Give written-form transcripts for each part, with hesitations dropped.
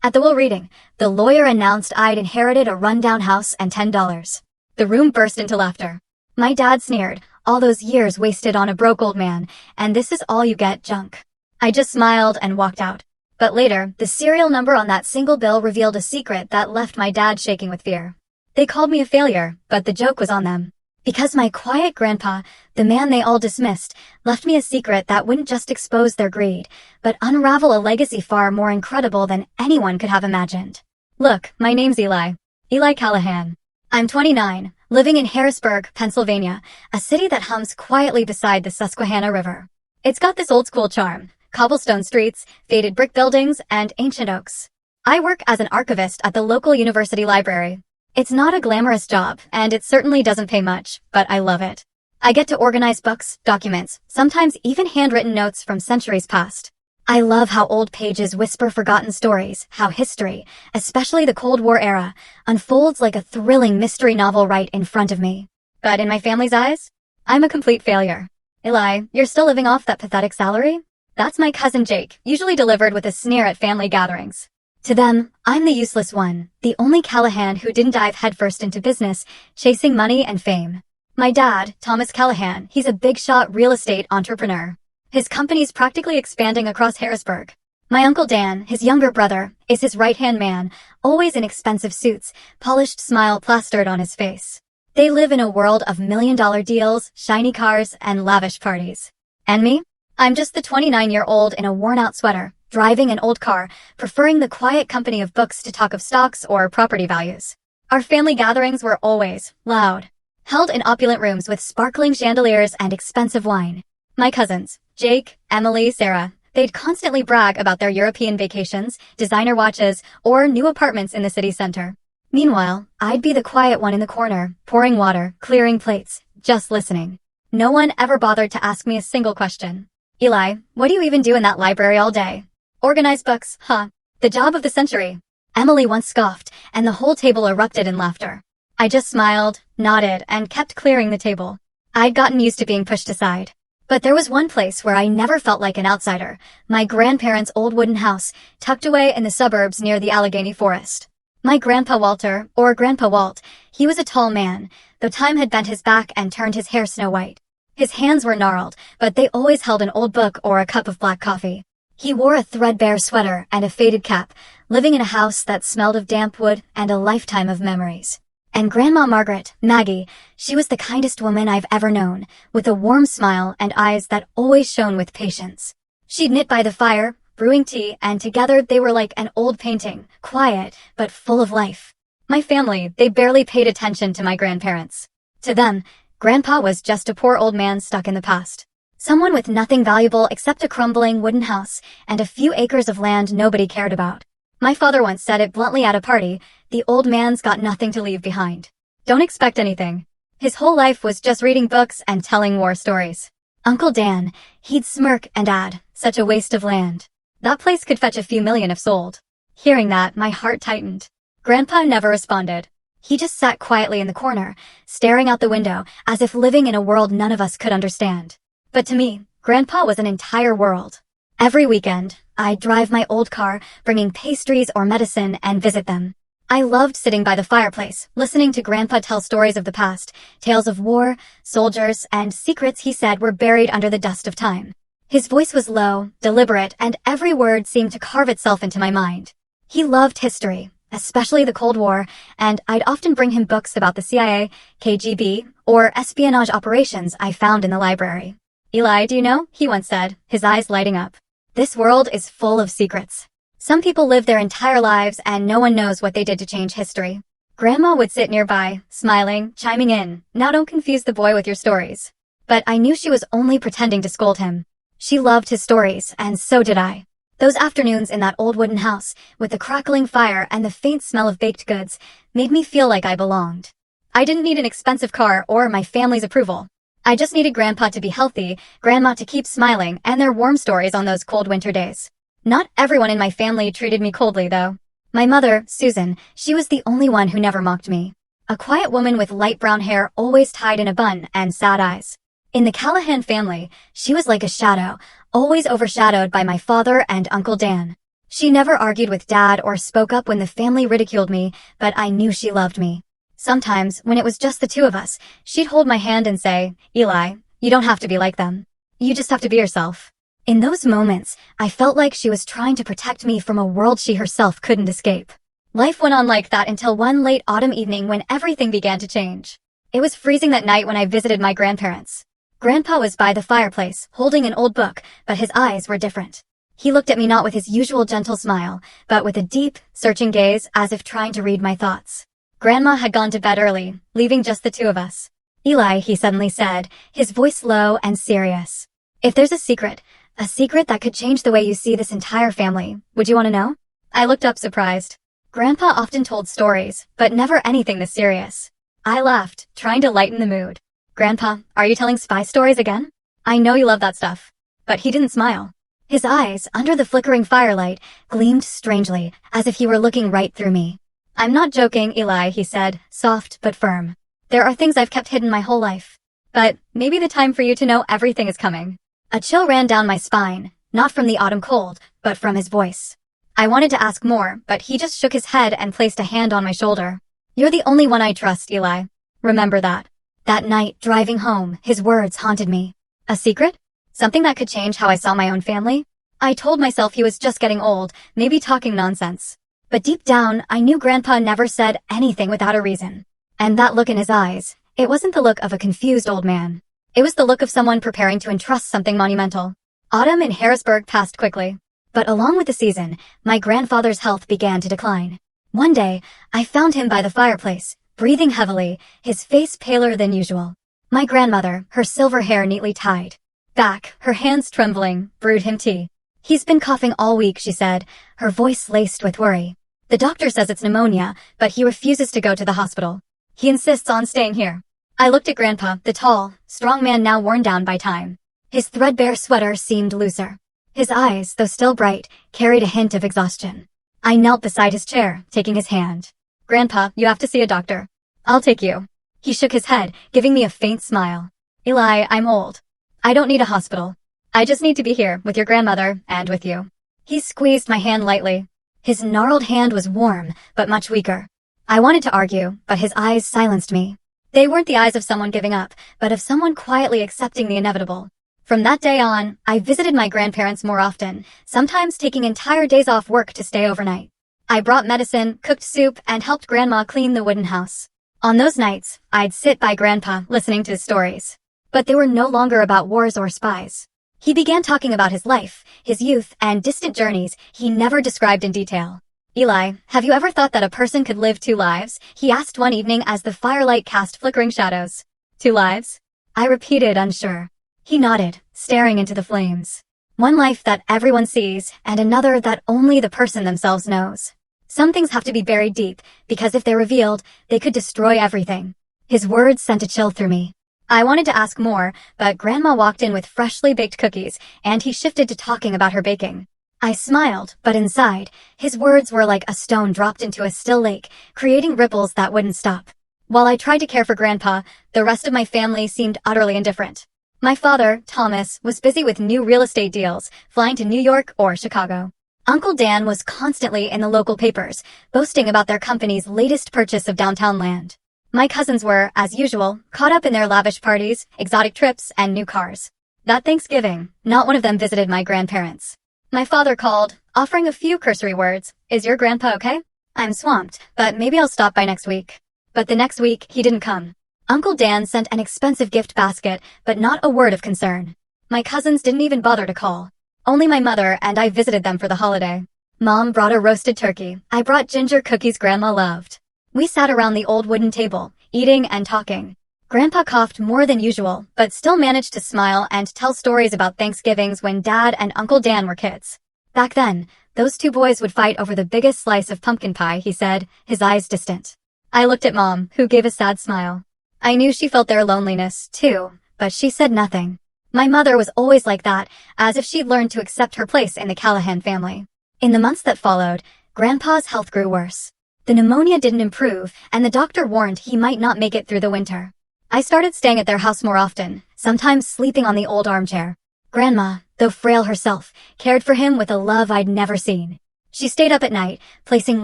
At the will reading, the lawyer announced I'd inherited a rundown house and $10. The room burst into laughter. My dad sneered, "All those years wasted on a broke old man, and this is all you get, junk." I just smiled and walked out. But later, the serial number on that single bill revealed a secret that left my dad shaking with fear. They called me a failure, but the joke was on them. Because my quiet grandpa, the man they all dismissed, left me a secret that wouldn't just expose their greed, but unravel a legacy far more incredible than anyone could have imagined. Look, my name's Eli. Eli Callahan. I'm 29, living in Harrisburg, Pennsylvania, a city that hums quietly beside the Susquehanna River. It's got this old-school charm: cobblestone streets, faded brick buildings, and ancient oaks. I work as an archivist at the local university library. It's not a glamorous job, and it certainly doesn't pay much, but I love it. I get to organize books, documents, sometimes even handwritten notes from centuries past. I love how old pages whisper forgotten stories, how history, especially the Cold War era, unfolds like a thrilling mystery novel right in front of me. But in my family's eyes, I'm a complete failure. Eli, you're still living off that pathetic salary? That's my cousin Jake, usually delivered with a sneer at family gatherings. To them, I'm the useless one, the only Callahan who didn't dive headfirst into business, chasing money and fame. My dad, Thomas Callahan, he's a big-shot real estate entrepreneur. His company's practically expanding across Harrisburg. My Uncle Dan, his younger brother, is his right-hand man, always in expensive suits, polished smile plastered on his face. They live in a world of million-dollar deals, shiny cars, and lavish parties. And me? I'm just the 29-year-old in a worn-out sweater, driving an old car, preferring the quiet company of books to talk of stocks or property values. Our family gatherings were always loud, held in opulent rooms with sparkling chandeliers and expensive wine. My cousins, Jake, Emily, Sarah, they'd constantly brag about their European vacations, designer watches, or new apartments in the city center. Meanwhile, I'd be the quiet one in the corner, pouring water, clearing plates, just listening. No one ever bothered to ask me a single question. Eli, what do you even do in that library all day? Organize books, huh? The job of the century. Emily once scoffed, and the whole table erupted in laughter. I just smiled, nodded, and kept clearing the table. I'd gotten used to being pushed aside. But there was one place where I never felt like an outsider: my grandparents' old wooden house, tucked away in the suburbs near the Allegheny Forest. My Grandpa Walter, or Grandpa Walt, he was a tall man, though time had bent his back and turned his hair snow white. His hands were gnarled, but they always held an old book or a cup of black coffee. He wore a threadbare sweater and a faded cap, living in a house that smelled of damp wood and a lifetime of memories. And Grandma Margaret, Maggie, she was the kindest woman I've ever known, with a warm smile and eyes that always shone with patience. She'd knit by the fire, brewing tea, and together they were like an old painting, quiet, but full of life. My family, they barely paid attention to my grandparents. To them, Grandpa was just a poor old man stuck in the past. Someone with nothing valuable except a crumbling wooden house and a few acres of land nobody cared about. My father once said it bluntly at a party: the old man's got nothing to leave behind. Don't expect anything. His whole life was just reading books and telling war stories. Uncle Dan, he'd smirk and add, "Such a waste of land. That place could fetch a few million if sold." Hearing that, my heart tightened. Grandpa never responded. He just sat quietly in the corner, staring out the window, as if living in a world none of us could understand. But to me, Grandpa was an entire world. Every weekend, I'd drive my old car, bringing pastries or medicine, and visit them. I loved sitting by the fireplace, listening to Grandpa tell stories of the past, tales of war, soldiers, and secrets he said were buried under the dust of time. His voice was low, deliberate, and every word seemed to carve itself into my mind. He loved history, especially the Cold War, and I'd often bring him books about the CIA, KGB, or espionage operations I found in the library. "Eli, do you know," he once said, his eyes lighting up, "this world is full of secrets. Some people live their entire lives and no one knows what they did to change history." Grandma would sit nearby, smiling, chiming in, "Now don't confuse the boy with your stories." But I knew she was only pretending to scold him. She loved his stories, and so did I. Those afternoons in that old wooden house, with the crackling fire and the faint smell of baked goods, made me feel like I belonged. I didn't need an expensive car or my family's approval. I just needed Grandpa to be healthy, Grandma to keep smiling, and their warm stories on those cold winter days. Not everyone in my family treated me coldly, though. My mother, Susan, she was the only one who never mocked me. A quiet woman with light brown hair always tied in a bun and sad eyes. In the Callahan family, she was like a shadow, always overshadowed by my father and Uncle Dan. She never argued with Dad or spoke up when the family ridiculed me, but I knew she loved me. Sometimes, when it was just the two of us, she'd hold my hand and say, "Eli, you don't have to be like them. You just have to be yourself." In those moments, I felt like she was trying to protect me from a world she herself couldn't escape. Life went on like that until one late autumn evening when everything began to change. It was freezing that night when I visited my grandparents. Grandpa was by the fireplace, holding an old book, but his eyes were different. He looked at me not with his usual gentle smile, but with a deep, searching gaze as if trying to read my thoughts. Grandma had gone to bed early, leaving just the two of us. "Eli," he suddenly said, his voice low and serious. "If there's a secret that could change the way you see this entire family, would you want to know?" I looked up surprised. Grandpa often told stories, but never anything this serious. I laughed, trying to lighten the mood. "Grandpa, are you telling spy stories again? I know you love that stuff." But he didn't smile. His eyes, under the flickering firelight, gleamed strangely, as if he were looking right through me. "I'm not joking, Eli," he said, soft but firm. "There are things I've kept hidden my whole life. But maybe the time for you to know everything is coming." A chill ran down my spine, not from the autumn cold, but from his voice. I wanted to ask more, but he just shook his head and placed a hand on my shoulder. "You're the only one I trust, Eli. Remember that." That night, driving home, his words haunted me. A secret? Something that could change how I saw my own family? I told myself he was just getting old, maybe talking nonsense. But deep down, I knew Grandpa never said anything without a reason. And that look in his eyes, it wasn't the look of a confused old man. It was the look of someone preparing to entrust something monumental. Autumn in Harrisburg passed quickly. But along with the season, my grandfather's health began to decline. One day, I found him by the fireplace, breathing heavily, his face paler than usual. My grandmother, her silver hair neatly tied back, her hands trembling, brewed him tea. "He's been coughing all week," she said, her voice laced with worry. "The doctor says it's pneumonia, but he refuses to go to the hospital. He insists on staying here." I looked at Grandpa, the tall, strong man now worn down by time. His threadbare sweater seemed looser. His eyes, though still bright, carried a hint of exhaustion. I knelt beside his chair, taking his hand. "Grandpa, you have to see a doctor." "I'll take you." He shook his head, giving me a faint smile. "Eli, I'm old. I don't need a hospital. I just need to be here, with your grandmother, and with you." He squeezed my hand lightly. His gnarled hand was warm, but much weaker. I wanted to argue, but his eyes silenced me. They weren't the eyes of someone giving up, but of someone quietly accepting the inevitable. From that day on, I visited my grandparents more often, sometimes taking entire days off work to stay overnight. I brought medicine, cooked soup, and helped Grandma clean the wooden house. On those nights, I'd sit by Grandpa, listening to his stories. But they were no longer about wars or spies. He began talking about his life, his youth, and distant journeys he never described in detail. "Eli, have you ever thought that a person could live two lives?" he asked one evening as the firelight cast flickering shadows. "Two lives?" I repeated, unsure. He nodded, staring into the flames. "One life that everyone sees, and another that only the person themselves knows. Some things have to be buried deep, because if they're revealed, they could destroy everything." His words sent a chill through me. I wanted to ask more, but Grandma walked in with freshly baked cookies, and he shifted to talking about her baking. I smiled, but inside, his words were like a stone dropped into a still lake, creating ripples that wouldn't stop. While I tried to care for Grandpa, the rest of my family seemed utterly indifferent. My father, Thomas, was busy with new real estate deals, flying to New York or Chicago. Uncle Dan was constantly in the local papers, boasting about their company's latest purchase of downtown land. My cousins were, as usual, caught up in their lavish parties, exotic trips, and new cars. That Thanksgiving, not one of them visited my grandparents. My father called, offering a few cursory words. "Is your grandpa okay? I'm swamped, but maybe I'll stop by next week." But the next week, he didn't come. Uncle Dan sent an expensive gift basket, but not a word of concern. My cousins didn't even bother to call. Only my mother and I visited them for the holiday. Mom brought a roasted turkey. I brought ginger cookies Grandma loved. We sat around the old wooden table, eating and talking. Grandpa coughed more than usual, but still managed to smile and tell stories about Thanksgivings when Dad and Uncle Dan were kids. Back then, those two boys would fight over the biggest slice of pumpkin pie, he said, his eyes distant. I looked at Mom, who gave a sad smile. I knew she felt their loneliness, too, but she said nothing. My mother was always like that, as if she'd learned to accept her place in the Callahan family. In the months that followed, Grandpa's health grew worse. The pneumonia didn't improve, and the doctor warned he might not make it through the winter. I started staying at their house more often, sometimes sleeping on the old armchair. Grandma, though frail herself, cared for him with a love I'd never seen. She stayed up at night, placing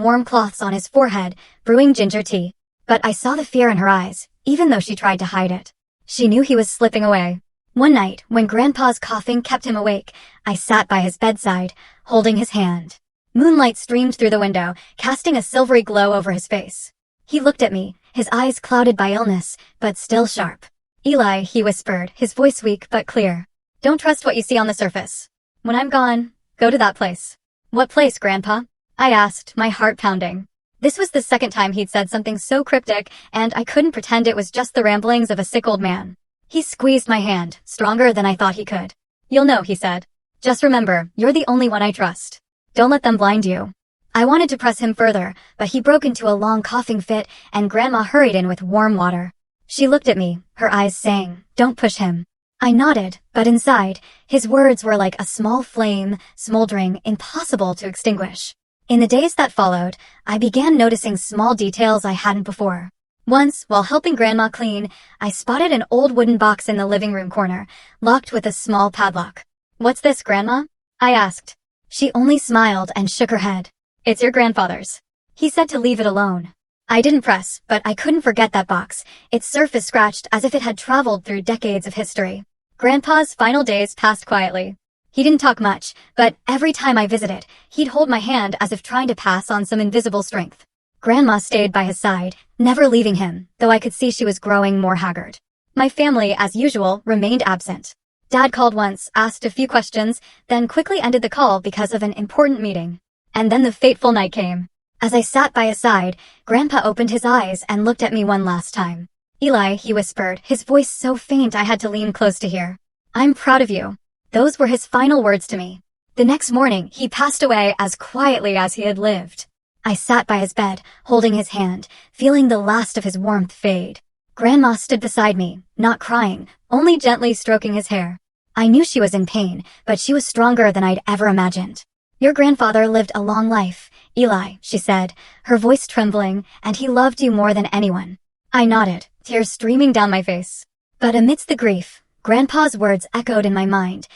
warm cloths on his forehead, brewing ginger tea. But I saw the fear in her eyes, even though she tried to hide it. She knew he was slipping away. One night, when Grandpa's coughing kept him awake, I sat by his bedside, holding his hand. Moonlight streamed through the window, casting a silvery glow over his face. He looked at me, his eyes clouded by illness, but still sharp. "Eli," he whispered, his voice weak but clear. "Don't trust what you see on the surface. When I'm gone, go to that place." "What place, Grandpa?" I asked, my heart pounding. This was the second time he'd said something so cryptic, and I couldn't pretend it was just the ramblings of a sick old man. He squeezed my hand, stronger than I thought he could. "You'll know," he said. "Just remember, you're the only one I trust. Don't let them blind you." I wanted to press him further, but he broke into a long coughing fit, and Grandma hurried in with warm water. She looked at me, her eyes saying, "Don't push him." I nodded, but inside, his words were like a small flame, smoldering, impossible to extinguish. In the days that followed, I began noticing small details I hadn't before. Once, while helping Grandma clean, I spotted an old wooden box in the living room corner, locked with a small padlock. "What's this, Grandma?" I asked. She only smiled and shook her head. "It's your grandfather's. He said to leave it alone." I didn't press, but I couldn't forget that box, its surface scratched as if it had traveled through decades of history. Grandpa's final days passed quietly. He didn't talk much, but every time I visited, he'd hold my hand as if trying to pass on some invisible strength. Grandma stayed by his side, never leaving him, though I could see she was growing more haggard. My family, as usual, remained absent. Dad called once, asked a few questions, then quickly ended the call because of an important meeting. And then the fateful night came. As I sat by his side, Grandpa opened his eyes and looked at me one last time. "Eli," he whispered, his voice so faint I had to lean close to hear. "I'm proud of you." Those were his final words to me. The next morning, he passed away as quietly as he had lived. I sat by his bed, holding his hand, feeling the last of his warmth fade. Grandma stood beside me, not crying, only gently stroking his hair. I knew she was in pain, but she was stronger than I'd ever imagined. "Your grandfather lived a long life, Eli," she said, her voice trembling, "and he loved you more than anyone." I nodded, tears streaming down my face. But amidst the grief, Grandpa's words echoed in my mind.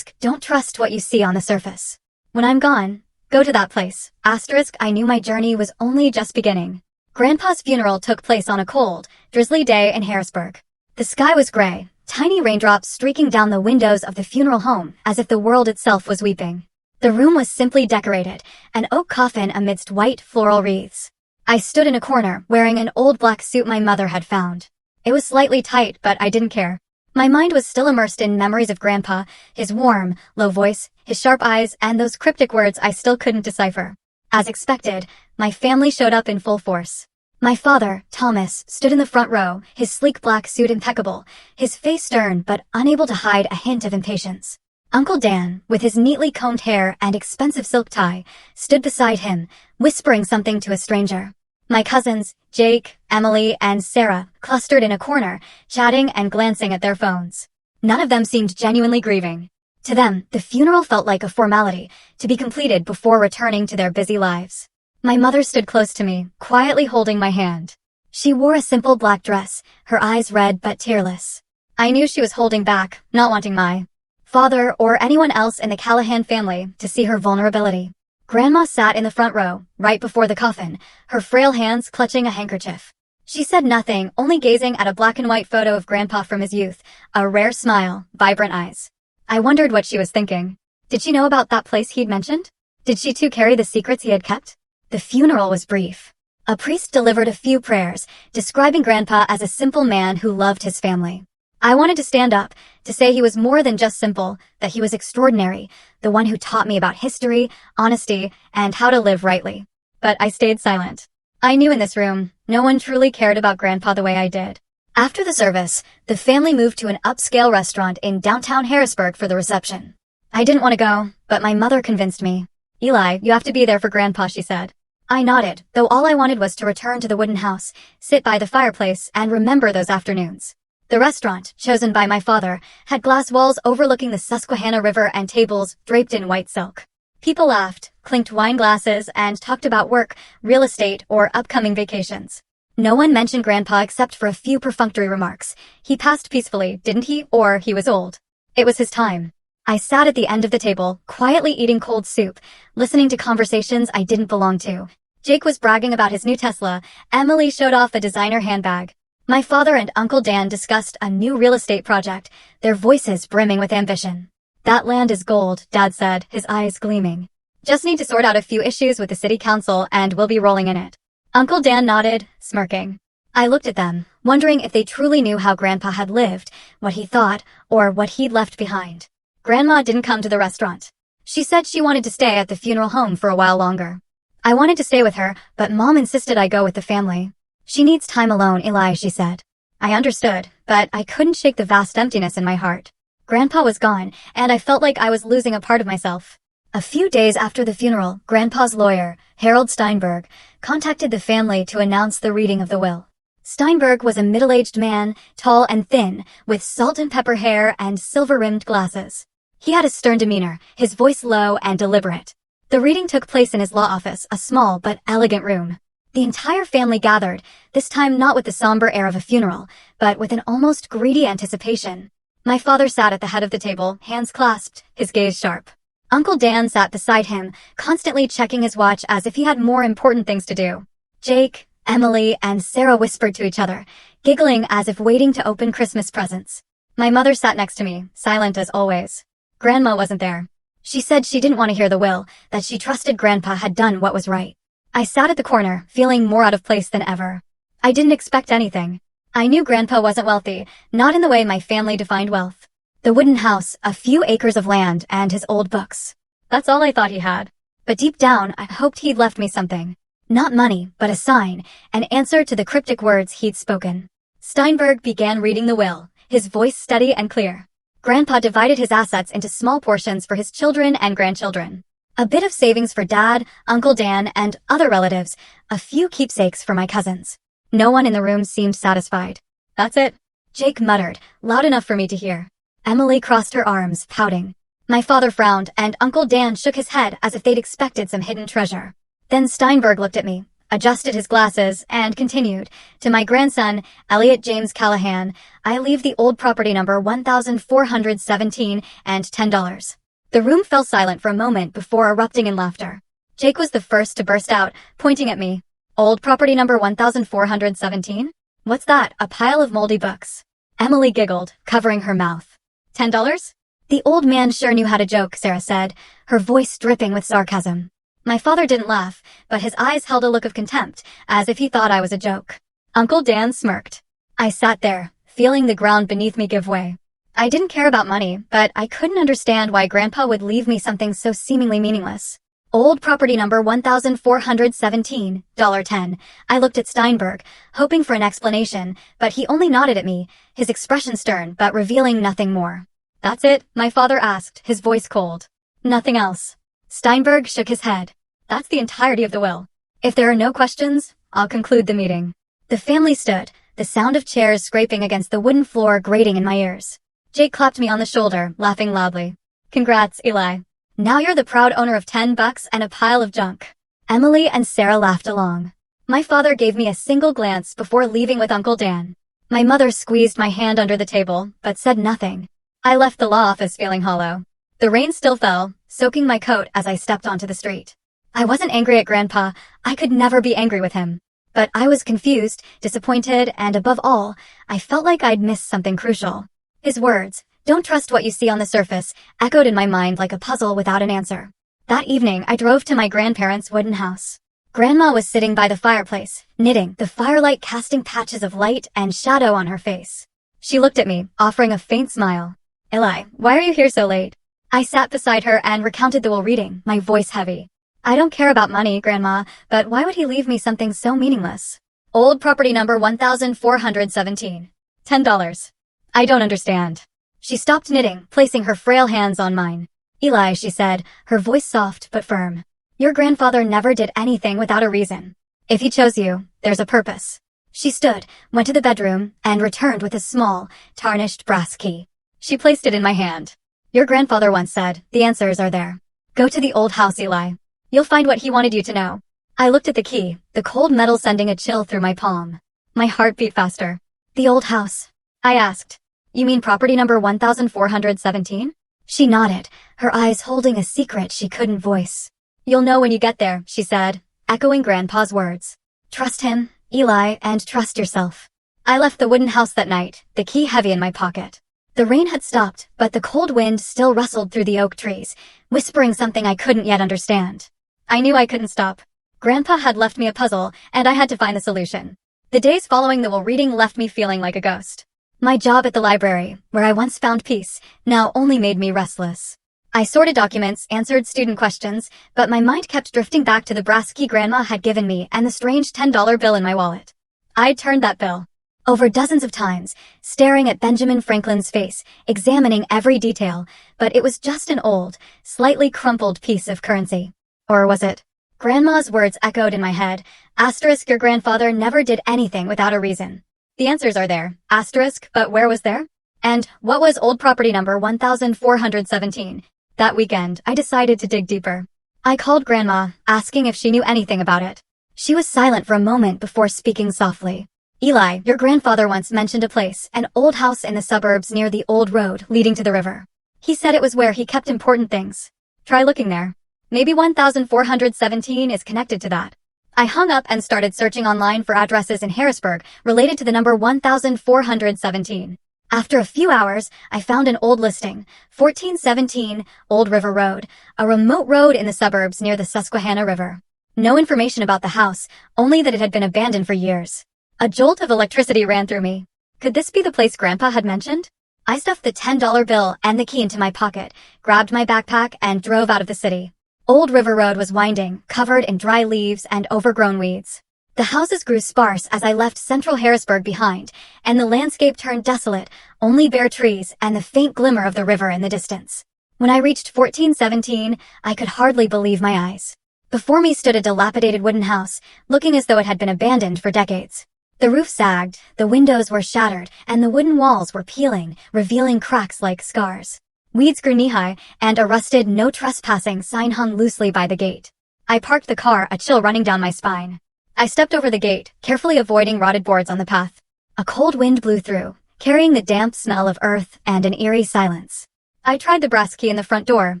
"Don't trust what you see on the surface. When I'm gone, go to that place." I knew my journey was only just beginning. Grandpa's funeral took place on a cold, drizzly day in Harrisburg. The sky was gray, tiny raindrops streaking down the windows of the funeral home as if the world itself was weeping. The room was simply decorated, an oak coffin amidst white floral wreaths. I stood in a corner, wearing an old black suit my mother had found. It was slightly tight, but I didn't care. My mind was still immersed in memories of Grandpa, his warm, low voice, his sharp eyes, and those cryptic words I still couldn't decipher. As expected, my family showed up in full force. My father, Thomas, stood in the front row, his sleek black suit impeccable, his face stern but unable to hide a hint of impatience. Uncle Dan, with his neatly combed hair and expensive silk tie, stood beside him, whispering something to a stranger. My cousins, Jake, Emily, and Sarah, clustered in a corner, chatting and glancing at their phones. None of them seemed genuinely grieving. To them, the funeral felt like a formality, to be completed before returning to their busy lives. My mother stood close to me, quietly holding my hand. She wore a simple black dress, her eyes red but tearless. I knew she was holding back, not wanting my father or anyone else in the Callahan family to see her vulnerability. Grandma sat in the front row, right before the coffin, her frail hands clutching a handkerchief. She said nothing, only gazing at a black and white photo of Grandpa from his youth, a rare smile, vibrant eyes. I wondered what she was thinking. Did she know about that place he'd mentioned? Did she too carry the secrets he had kept? The funeral was brief. A priest delivered a few prayers, describing Grandpa as a simple man who loved his family. I wanted to stand up, to say he was more than just simple, that he was extraordinary, the one who taught me about history, honesty, and how to live rightly. But I stayed silent. I knew in this room, no one truly cared about Grandpa the way I did. After the service, the family moved to an upscale restaurant in downtown Harrisburg for the reception. I didn't want to go, but my mother convinced me. "Eli, you have to be there for Grandpa," she said. I nodded, though all I wanted was to return to the wooden house, sit by the fireplace, and remember those afternoons. The restaurant, chosen by my father, had glass walls overlooking the Susquehanna River and tables draped in white silk. People laughed, clinked wine glasses, and talked about work, real estate, or upcoming vacations. No one mentioned Grandpa except for a few perfunctory remarks. He passed peacefully, didn't he? Or he was old. It was his time. I sat at the end of the table, quietly eating cold soup, listening to conversations I didn't belong to. Jake was bragging about his new Tesla. Emily showed off a designer handbag. My father and Uncle Dan discussed a new real estate project, their voices brimming with ambition. That land is gold, Dad said, his eyes gleaming. Just need to sort out a few issues with the city council and we'll be rolling in it. Uncle Dan nodded, smirking. I looked at them, wondering if they truly knew how Grandpa had lived, what he thought, or what he'd left behind. Grandma didn't come to the restaurant. She said she wanted to stay at the funeral home for a while longer. I wanted to stay with her, but Mom insisted I go with the family. She needs time alone, Eli, she said. I understood, but I couldn't shake the vast emptiness in my heart. Grandpa was gone, and I felt like I was losing a part of myself. A few days after the funeral, Grandpa's lawyer, Harold Steinberg, contacted the family to announce the reading of the will. Steinberg was a middle-aged man, tall and thin, with salt and pepper hair and silver-rimmed glasses. He had a stern demeanor, his voice low and deliberate. The reading took place in his law office, a small but elegant room. The entire family gathered, this time not with the somber air of a funeral, but with an almost greedy anticipation. My father sat at the head of the table, hands clasped, his gaze sharp. Uncle Dan sat beside him, constantly checking his watch as if he had more important things to do. Jake, Emily, and Sarah whispered to each other, giggling as if waiting to open Christmas presents. My mother sat next to me, silent as always. Grandma wasn't there. She said she didn't want to hear the will, that she trusted Grandpa had done what was right. I sat at the corner, feeling more out of place than ever. I didn't expect anything. I knew Grandpa wasn't wealthy, not in the way my family defined wealth. The wooden house, a few acres of land, and his old books. That's all I thought he had. But deep down, I hoped he'd left me something. Not money, but a sign, an answer to the cryptic words he'd spoken. Steinberg began reading the will, his voice steady and clear. Grandpa divided his assets into small portions for his children and grandchildren. A bit of savings for Dad, Uncle Dan, and other relatives, a few keepsakes for my cousins. No one in the room seemed satisfied. That's it, Jake muttered, loud enough for me to hear. Emily crossed her arms, pouting. My father frowned, and Uncle Dan shook his head as if they'd expected some hidden treasure. Then Steinberg looked at me, adjusted his glasses, and continued, to my grandson, Elliot James Callahan, I leave the old property number 1417 and $10. The room fell silent for a moment before erupting in laughter. Jake was the first to burst out, pointing at me. Old property number 1417? What's that, a pile of moldy books? Emily giggled, covering her mouth. $10? The old man sure knew how to joke, Sarah said, her voice dripping with sarcasm. My father didn't laugh, but his eyes held a look of contempt, as if he thought I was a joke. Uncle Dan smirked. I sat there, feeling the ground beneath me give way. I didn't care about money, but I couldn't understand why Grandpa would leave me something so seemingly meaningless. Old property number 1417, $10. I looked at Steinberg, hoping for an explanation, but he only nodded at me, his expression stern but revealing nothing more. That's it? My father asked, his voice cold. Nothing else. Steinberg shook his head. That's the entirety of the will. If there are no questions, I'll conclude the meeting. The family stood, the sound of chairs scraping against the wooden floor grating in my ears. Jake clapped me on the shoulder, laughing loudly. Congrats, Eli. Now you're the proud owner of $10 and a pile of junk. Emily and Sarah laughed along. My father gave me a single glance before leaving with Uncle Dan. My mother squeezed my hand under the table, but said nothing. I left the law office feeling hollow. The rain still fell, soaking my coat as I stepped onto the street. I wasn't angry at Grandpa. I could never be angry with him. But I was confused, disappointed, and above all, I felt like I'd missed something crucial. His words, "Don't trust what you see on the surface," echoed in my mind like a puzzle without an answer. That evening, I drove to my grandparents' wooden house. Grandma was sitting by the fireplace, knitting, the firelight casting patches of light and shadow on her face. She looked at me, offering a faint smile. Eli, why are you here so late? I sat beside her and recounted the will reading, my voice heavy. I don't care about money, Grandma, but why would he leave me something so meaningless? Old property number 1417. $10. I don't understand. She stopped knitting, placing her frail hands on mine. Eli, she said, her voice soft but firm. Your grandfather never did anything without a reason. If he chose you, there's a purpose. She stood, went to the bedroom, and returned with a small, tarnished brass key. She placed it in my hand. Your grandfather once said, the answers are there. Go to the old house, Eli. You'll find what he wanted you to know. I looked at the key, the cold metal sending a chill through my palm. My heart beat faster. The old house. I asked. You mean property number 1417? She nodded, her eyes holding a secret she couldn't voice. "You'll know when you get there," she said, echoing Grandpa's words. "Trust him, Eli, and trust yourself." I left the wooden house that night, the key heavy in my pocket. The rain had stopped, but the cold wind still rustled through the oak trees, whispering something I couldn't yet understand. I knew I couldn't stop. Grandpa had left me a puzzle, and I had to find the solution. The days following the will reading left me feeling like a ghost. My job at the library, where I once found peace, now only made me restless. I sorted documents, answered student questions, but my mind kept drifting back to the brass key Grandma had given me and the strange $10 bill in my wallet. I'd turned that bill over dozens of times, staring at Benjamin Franklin's face, examining every detail, but it was just an old, slightly crumpled piece of currency. Or was it? Grandma's words echoed in my head, asterisk, your grandfather never did anything without a reason. The answers are there, asterisk, but where was there? And what was old property number 1417? That weekend, I decided to dig deeper. I called Grandma, asking if she knew anything about it. She was silent for a moment before speaking softly. "Eli, your grandfather once mentioned a place, an old house in the suburbs near the old road leading to the river. He said it was where he kept important things. Try looking there. Maybe 1417 is connected to that." I hung up and started searching online for addresses in Harrisburg related to the number 1417. After a few hours, I found an old listing, 1417 Old River Road, a remote road in the suburbs near the Susquehanna River. No information about the house, only that it had been abandoned for years. A jolt of electricity ran through me. Could this be the place Grandpa had mentioned? I stuffed the $10 bill and the key into my pocket, grabbed my backpack, and drove out of the city. Old River Road was winding, covered in dry leaves and overgrown weeds. The houses grew sparse as I left central Harrisburg behind, and the landscape turned desolate, only bare trees and the faint glimmer of the river in the distance. When I reached 1417, I could hardly believe my eyes. Before me stood a dilapidated wooden house, looking as though it had been abandoned for decades. The roof sagged, the windows were shattered, and the wooden walls were peeling, revealing cracks like scars. Weeds grew knee-high, and a rusted "no trespassing" sign hung loosely by the gate. I parked the car, a chill running down my spine. I stepped over the gate, carefully avoiding rotted boards on the path. A cold wind blew through, carrying the damp smell of earth and an eerie silence. I tried the brass key in the front door,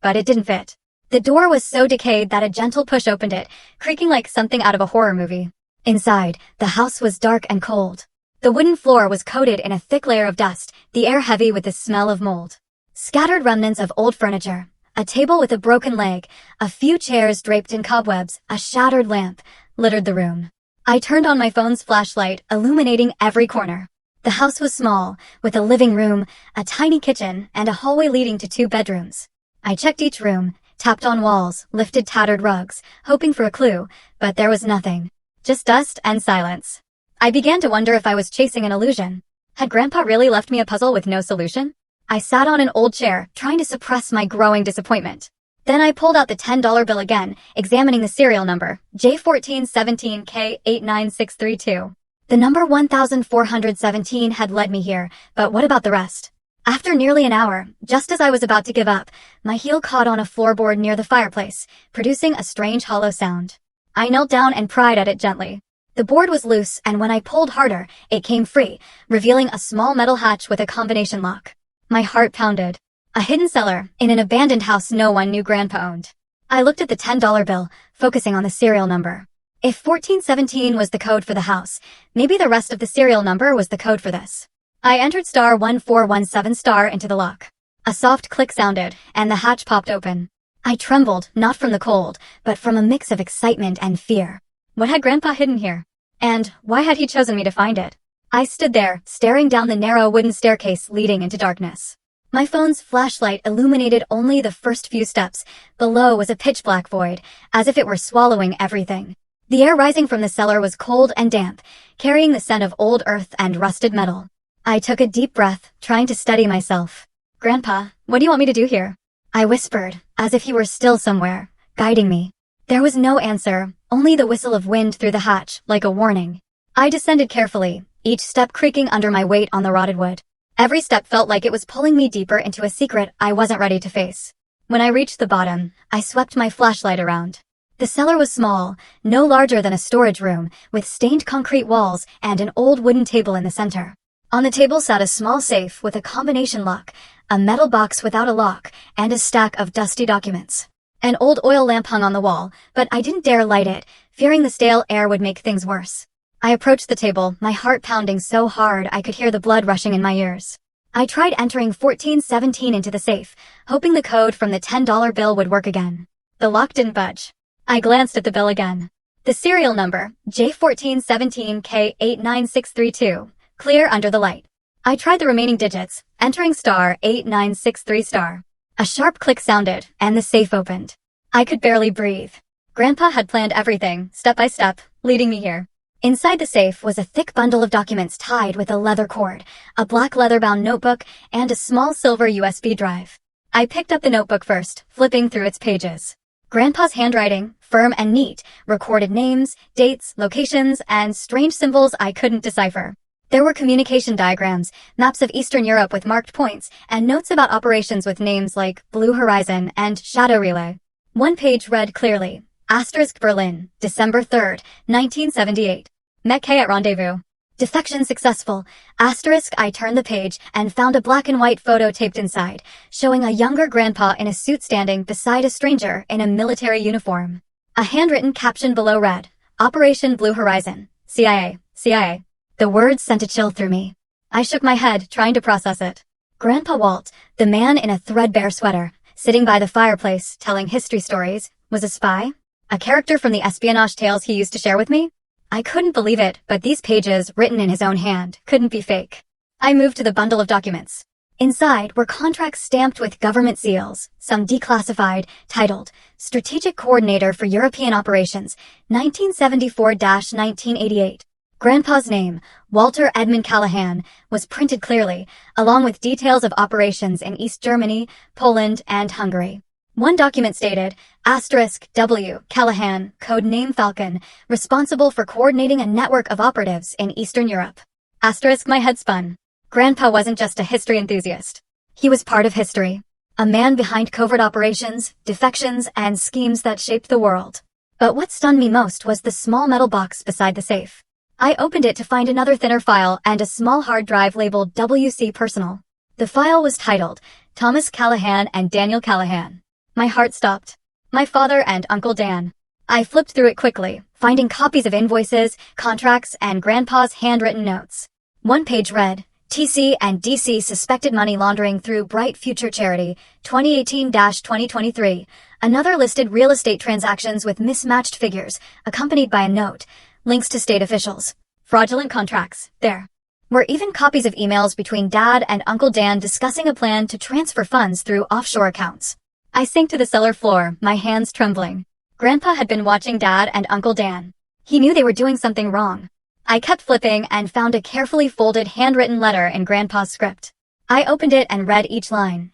but it didn't fit. The door was so decayed that a gentle push opened it, creaking like something out of a horror movie. Inside, the house was dark and cold. The wooden floor was coated in a thick layer of dust, the air heavy with the smell of mold. Scattered remnants of old furniture, a table with a broken leg, a few chairs draped in cobwebs, a shattered lamp, littered the room. I turned on my phone's flashlight, illuminating every corner. The house was small, with a living room, a tiny kitchen, and a hallway leading to 2 bedrooms. I checked each room, tapped on walls, lifted tattered rugs, hoping for a clue, but there was nothing. Just dust and silence. I began to wonder if I was chasing an illusion. Had Grandpa really left me a puzzle with no solution? I sat on an old chair, trying to suppress my growing disappointment. Then I pulled out the $10 bill again, examining the serial number, J1417K89632. The number 1417 had led me here, but what about the rest? After nearly an hour, just as I was about to give up, my heel caught on a floorboard near the fireplace, producing a strange hollow sound. I knelt down and pried at it gently. The board was loose, and when I pulled harder, it came free, revealing a small metal hatch with a combination lock. My heart pounded. A hidden cellar, in an abandoned house no one knew Grandpa owned. I looked at the $10 bill, focusing on the serial number. If 1417 was the code for the house, maybe the rest of the serial number was the code for this. I entered *1417* into the lock. A soft click sounded, and the hatch popped open. I trembled, not from the cold, but from a mix of excitement and fear. What had Grandpa hidden here? And why had he chosen me to find it? I stood there, staring down the narrow wooden staircase leading into darkness. My phone's flashlight illuminated only the first few steps. Below was a pitch-black void, as if it were swallowing everything. The air rising from the cellar was cold and damp, carrying the scent of old earth and rusted metal. I took a deep breath, trying to steady myself. "Grandpa, what do you want me to do here?" I whispered, as if he were still somewhere, guiding me. There was no answer, only the whistle of wind through the hatch, like a warning. I descended carefully, each step creaking under my weight on the rotted wood. Every step felt like it was pulling me deeper into a secret I wasn't ready to face. When I reached the bottom, I swept my flashlight around. The cellar was small, no larger than a storage room, with stained concrete walls and an old wooden table in the center. On the table sat a small safe with a combination lock, a metal box without a lock, and a stack of dusty documents. An old oil lamp hung on the wall, but I didn't dare light it, fearing the stale air would make things worse. I approached the table, my heart pounding so hard I could hear the blood rushing in my ears. I tried entering 1417 into the safe, hoping the code from the $10 bill would work again. The lock didn't budge. I glanced at the bill again. The serial number, J1417K89632, clear under the light. I tried the remaining digits, entering *8963*. A sharp click sounded, and the safe opened. I could barely breathe. Grandpa had planned everything, step by step, leading me here. Inside the safe was a thick bundle of documents tied with a leather cord, a black leather-bound notebook, and a small silver USB drive. I picked up the notebook first, flipping through its pages. Grandpa's handwriting, firm and neat, recorded names, dates, locations, and strange symbols I couldn't decipher. There were communication diagrams, maps of Eastern Europe with marked points, and notes about operations with names like Blue Horizon and Shadow Relay. One page read clearly, Berlin, December 3rd, 1978. Met K at rendezvous. Defection successful. I turned the page and found a black and white photo taped inside, showing a younger grandpa in a suit standing beside a stranger in a military uniform. A handwritten caption below read, Operation Blue Horizon, CIA, CIA. The words sent a chill through me. I shook my head, trying to process it. Grandpa Walt, the man in a threadbare sweater, sitting by the fireplace telling history stories, was a spy? A character from the espionage tales he used to share with me? I couldn't believe it, but these pages, written in his own hand, couldn't be fake. I moved to the bundle of documents. Inside were contracts stamped with government seals, some declassified, titled, Strategic Coordinator for European Operations, 1974-1988. Grandpa's name, Walter Edmund Callahan, was printed clearly, along with details of operations in East Germany, Poland, and Hungary. One document stated, *W. Callahan, code name Falcon, responsible for coordinating a network of operatives in Eastern Europe. My head spun. Grandpa wasn't just a history enthusiast. He was part of history. A man behind covert operations, defections, and schemes that shaped the world. But what stunned me most was the small metal box beside the safe. I opened it to find another thinner file and a small hard drive labeled WC Personal. The file was titled, Thomas Callahan and Daniel Callahan. My heart stopped. My father and Uncle Dan. I flipped through it quickly, finding copies of invoices, contracts, and Grandpa's handwritten notes. One page read, TC and DC suspected money laundering through Bright Future Charity, 2018-2023. Another listed real estate transactions with mismatched figures, accompanied by a note, links to state officials. Fraudulent contracts, there. Were even copies of emails between Dad and Uncle Dan discussing a plan to transfer funds through offshore accounts. I sank to the cellar floor, my hands trembling. Grandpa had been watching Dad and Uncle Dan. He knew they were doing something wrong. I kept flipping and found a carefully folded handwritten letter in Grandpa's script. I opened it and read each line.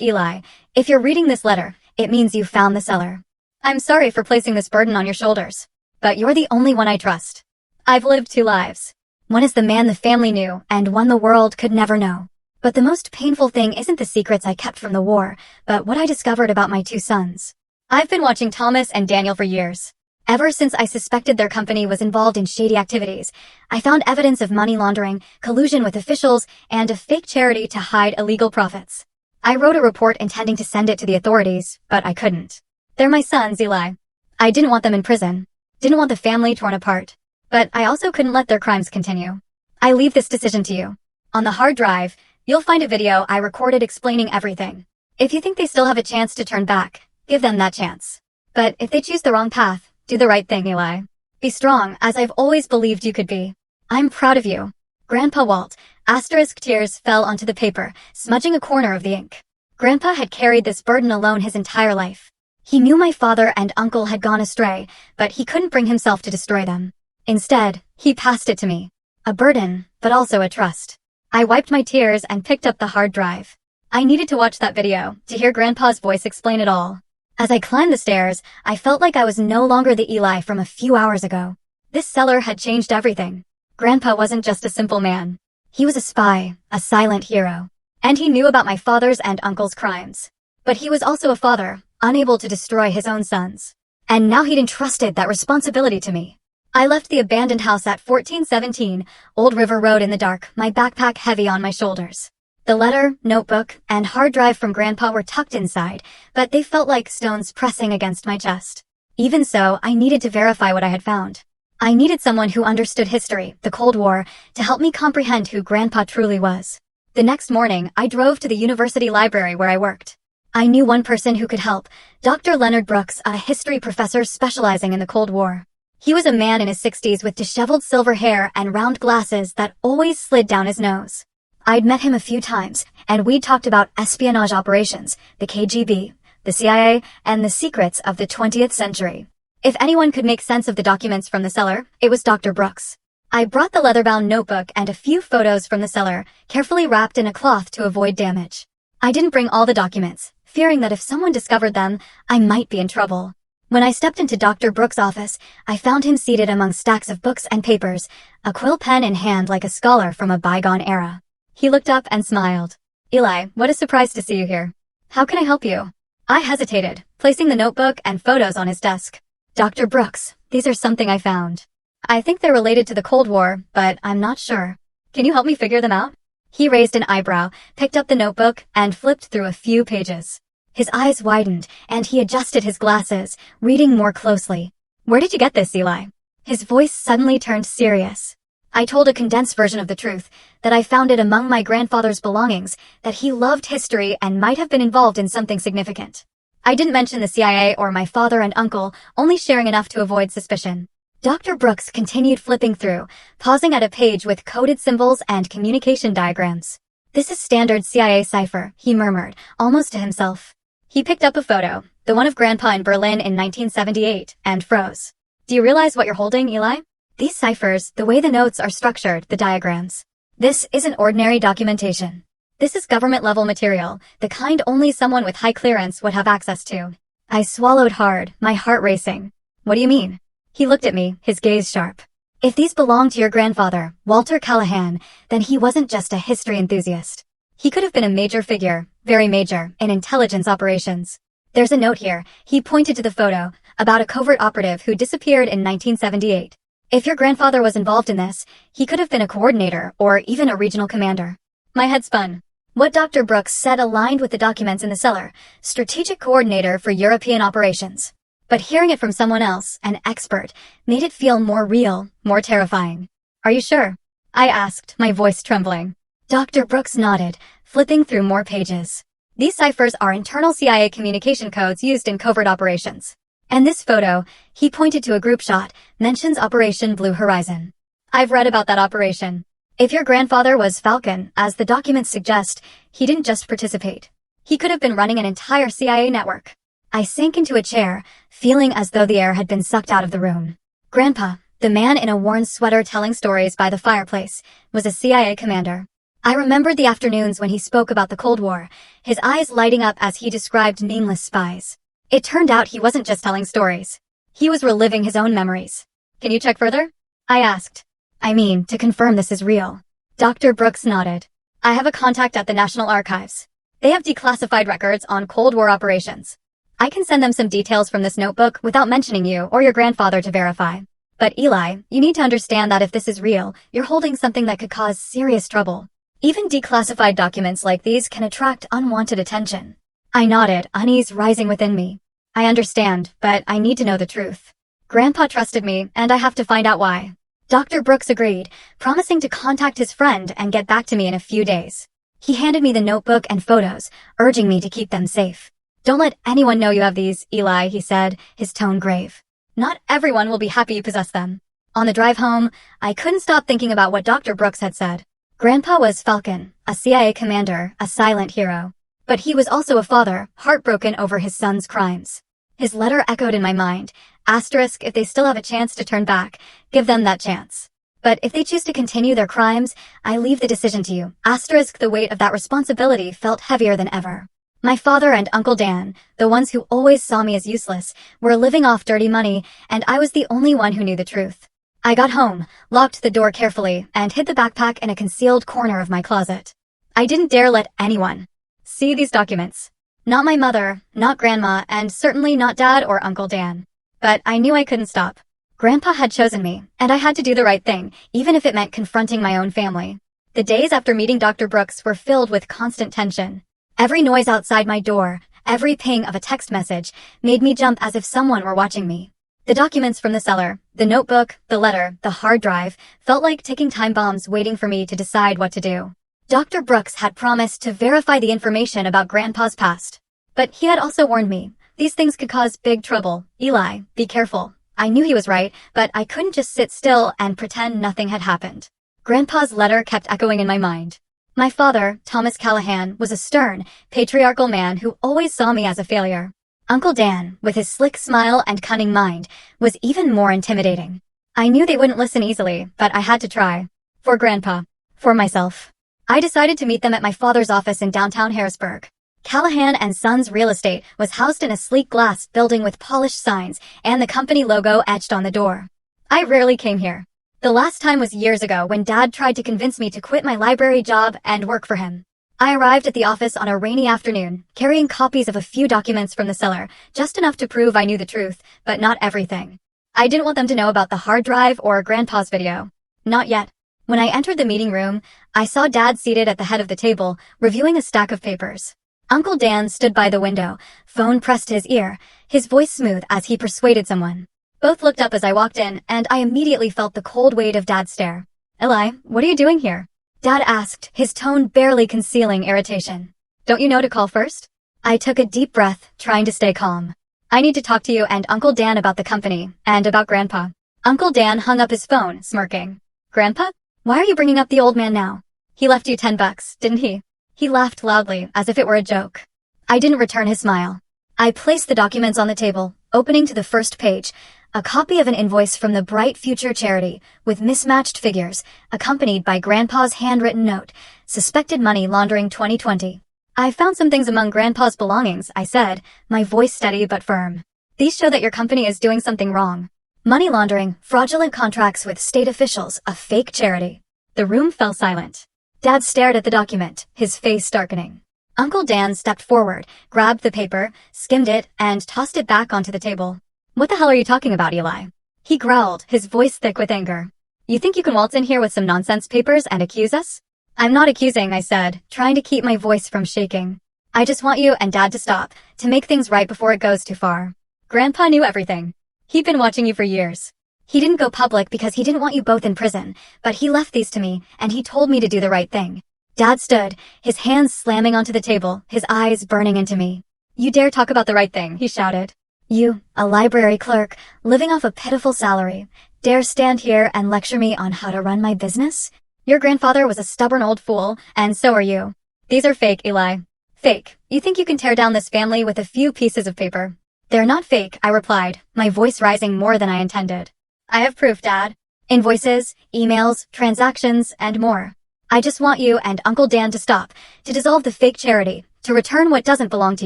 Eli, if you're reading this letter, it means you found the seller. I'm sorry for placing this burden on your shoulders, but you're the only one I trust. I've lived 2 lives. One is the man the family knew, and one the world could never know. But the most painful thing isn't the secrets I kept from the war, but what I discovered about my 2 sons. I've been watching Thomas and Daniel for years. Ever since I suspected their company was involved in shady activities, I found evidence of money laundering, collusion with officials, and a fake charity to hide illegal profits. I wrote a report intending to send it to the authorities, but I couldn't. They're my sons, Eli. I didn't want them in prison. Didn't want the family torn apart. But I also couldn't let their crimes continue. I leave this decision to you. On the hard drive, you'll find a video I recorded explaining everything. If you think they still have a chance to turn back, give them that chance. But if they choose the wrong path, do the right thing, Eli. Be strong, as I've always believed you could be. I'm proud of you. Grandpa Walt. Tears fell onto the paper, smudging a corner of the ink. Grandpa had carried this burden alone his entire life. He knew my father and uncle had gone astray, but he couldn't bring himself to destroy them. Instead, he passed it to me. A burden, but also a trust. I wiped my tears and picked up the hard drive. I needed to watch that video, to hear Grandpa's voice explain it all. As I climbed the stairs, I felt like I was no longer the Eli from a few hours ago. This cellar had changed everything. Grandpa wasn't just a simple man. He was a spy, a silent hero. And he knew about my father's and uncle's crimes. But he was also a father, unable to destroy his own sons. And now he'd entrusted that responsibility to me. I left the abandoned house at 1417 Old River Road in the dark, my backpack heavy on my shoulders. The letter, notebook, and hard drive from Grandpa were tucked inside, but they felt like stones pressing against my chest. Even so, I needed to verify what I had found. I needed someone who understood history, the Cold War, to help me comprehend who Grandpa truly was. The next morning, I drove to the university library where I worked. I knew one person who could help, Dr. Leonard Brooks, a history professor specializing in the Cold War. He was a man in his 60s with disheveled silver hair and round glasses that always slid down his nose. I'd met him a few times, and we'd talked about espionage operations, the KGB, the CIA, and the secrets of the 20th century. If anyone could make sense of the documents from the cellar, it was Dr. Brooks. I brought the leather-bound notebook and a few photos from the cellar, carefully wrapped in a cloth to avoid damage. I didn't bring all the documents, fearing that if someone discovered them, I might be in trouble. When I stepped into Dr. Brooks' office, I found him seated among stacks of books and papers, a quill pen in hand like a scholar from a bygone era. He looked up and smiled. "Eli, what a surprise to see you here. How can I help you?" I hesitated, placing the notebook and photos on his desk. "Dr. Brooks, these are something I found. I think they're related to the Cold War, but I'm not sure. Can you help me figure them out?" He raised an eyebrow, picked up the notebook, and flipped through a few pages. His eyes widened, and he adjusted his glasses, reading more closely. "Where did you get this, Eli?" His voice suddenly turned serious. I told a condensed version of the truth, that I found it among my grandfather's belongings, that he loved history and might have been involved in something significant. I didn't mention the CIA or my father and uncle, only sharing enough to avoid suspicion. Dr. Brooks continued flipping through, pausing at a page with coded symbols and communication diagrams. "This is standard CIA cipher," he murmured, almost to himself. He picked up a photo, the one of Grandpa in Berlin in 1978, and froze. "Do you realize what you're holding, Eli? These ciphers, the way the notes are structured, the diagrams. This isn't ordinary documentation. This is government-level material, the kind only someone with high clearance would have access to." I swallowed hard, my heart racing. "What do you mean?" He looked at me, his gaze sharp. "If these belonged to your grandfather, Walter Callahan, then he wasn't just a history enthusiast. He could have been a major figure, very major, in intelligence operations. There's a note here," he pointed to the photo, "about a covert operative who disappeared in 1978. If your grandfather was involved in this, he could have been a coordinator or even a regional commander." My head spun. What Dr. Brooks said aligned with the documents in the cellar, strategic coordinator for European operations. But hearing it from someone else, an expert, made it feel more real, more terrifying. "Are you sure?" I asked, my voice trembling. Dr. Brooks nodded, flipping through more pages. "These ciphers are internal CIA communication codes used in covert operations. And this photo," he pointed to a group shot, "mentions Operation Blue Horizon. I've read about that operation. If your grandfather was Falcon, as the documents suggest, he didn't just participate. He could have been running an entire CIA network." I sank into a chair, feeling as though the air had been sucked out of the room. Grandpa, the man in a worn sweater telling stories by the fireplace, was a CIA commander. I remembered the afternoons when he spoke about the Cold War, his eyes lighting up as he described nameless spies. It turned out he wasn't just telling stories. He was reliving his own memories. "Can you check further?" I asked. "I mean, to confirm this is real." Dr. Brooks nodded. "I have a contact at the National Archives. They have declassified records on Cold War operations. I can send them some details from this notebook without mentioning you or your grandfather to verify. But Eli, you need to understand that if this is real, you're holding something that could cause serious trouble. Even declassified documents like these can attract unwanted attention." I nodded, unease rising within me. "I understand, but I need to know the truth. Grandpa trusted me, and I have to find out why." Dr. Brooks agreed, promising to contact his friend and get back to me in a few days. He handed me the notebook and photos, urging me to keep them safe. "Don't let anyone know you have these, Eli," he said, his tone grave. "Not everyone will be happy you possess them." On the drive home, I couldn't stop thinking about what Dr. Brooks had said. Grandpa was Falcon, a CIA commander, a silent hero. But he was also a father, heartbroken over his son's crimes. His letter echoed in my mind. Asterisk, if they still have a chance to turn back, give them that chance. But if they choose to continue their crimes, I leave the decision to you. Asterisk, the weight of that responsibility felt heavier than ever. My father and Uncle Dan, the ones who always saw me as useless, were living off dirty money, and I was the only one who knew the truth. I got home, locked the door carefully, and hid the backpack in a concealed corner of my closet. I didn't dare let anyone see these documents. Not my mother, not Grandma, and certainly not Dad or Uncle Dan. But I knew I couldn't stop. Grandpa had chosen me, and I had to do the right thing, even if it meant confronting my own family. The days after meeting Dr. Brooks were filled with constant tension. Every noise outside my door, every ping of a text message, made me jump as if someone were watching me. The documents from the cellar, the notebook, the letter, the hard drive, felt like ticking time bombs waiting for me to decide what to do. Dr. Brooks had promised to verify the information about Grandpa's past. But he had also warned me, these things could cause big trouble. Eli, be careful. I knew he was right, but I couldn't just sit still and pretend nothing had happened. Grandpa's letter kept echoing in my mind. My father, Thomas Callahan, was a stern, patriarchal man who always saw me as a failure. Uncle Dan, with his slick smile and cunning mind, was even more intimidating. I knew they wouldn't listen easily, but I had to try. For Grandpa. For myself. I decided to meet them at my father's office in downtown Harrisburg. Callahan and Sons Real Estate was housed in a sleek glass building with polished signs and the company logo etched on the door. I rarely came here. The last time was years ago when Dad tried to convince me to quit my library job and work for him. I arrived at the office on a rainy afternoon, carrying copies of a few documents from the cellar, just enough to prove I knew the truth, but not everything. I didn't want them to know about the hard drive or Grandpa's video. Not yet. When I entered the meeting room, I saw Dad seated at the head of the table, reviewing a stack of papers. Uncle Dan stood by the window, phone pressed to his ear, his voice smooth as he persuaded someone. Both looked up as I walked in, and I immediately felt the cold weight of Dad's stare. Eli, what are you doing here? Dad asked, his tone barely concealing irritation. Don't you know to call first? I took a deep breath, trying to stay calm. I need to talk to you and Uncle Dan about the company, and about Grandpa. Uncle Dan hung up his phone, smirking. Grandpa? Why are you bringing up the old man now? He left you $10, didn't he? He laughed loudly, as if it were a joke. I didn't return his smile. I placed the documents on the table, opening to the first page, a copy of an invoice from the Bright Future charity, with mismatched figures, accompanied by Grandpa's handwritten note, suspected money laundering 2020. I found some things among Grandpa's belongings, I said, my voice steady but firm. These show that your company is doing something wrong. Money laundering, fraudulent contracts with state officials, a fake charity. The room fell silent. Dad stared at the document, his face darkening. Uncle Dan stepped forward, grabbed the paper, skimmed it, and tossed it back onto the table. What the hell are you talking about, Eli? He growled, his voice thick with anger. You think you can waltz in here with some nonsense papers and accuse us? I'm not accusing, I said, trying to keep my voice from shaking. I just want you and Dad to stop, to make things right before it goes too far. Grandpa knew everything. He'd been watching you for years. He didn't go public because he didn't want you both in prison, but he left these to me, and he told me to do the right thing. Dad stood, his hands slamming onto the table, his eyes burning into me. You dare talk about the right thing, he shouted. You, a library clerk, living off a pitiful salary, dare stand here and lecture me on how to run my business? Your grandfather was a stubborn old fool, and so are you. These are fake, Eli. Fake. You think you can tear down this family with a few pieces of paper? They're not fake, I replied, my voice rising more than I intended. I have proof, Dad. Invoices, emails, transactions, and more. I just want you and Uncle Dan to stop, to dissolve the fake charity, to return what doesn't belong to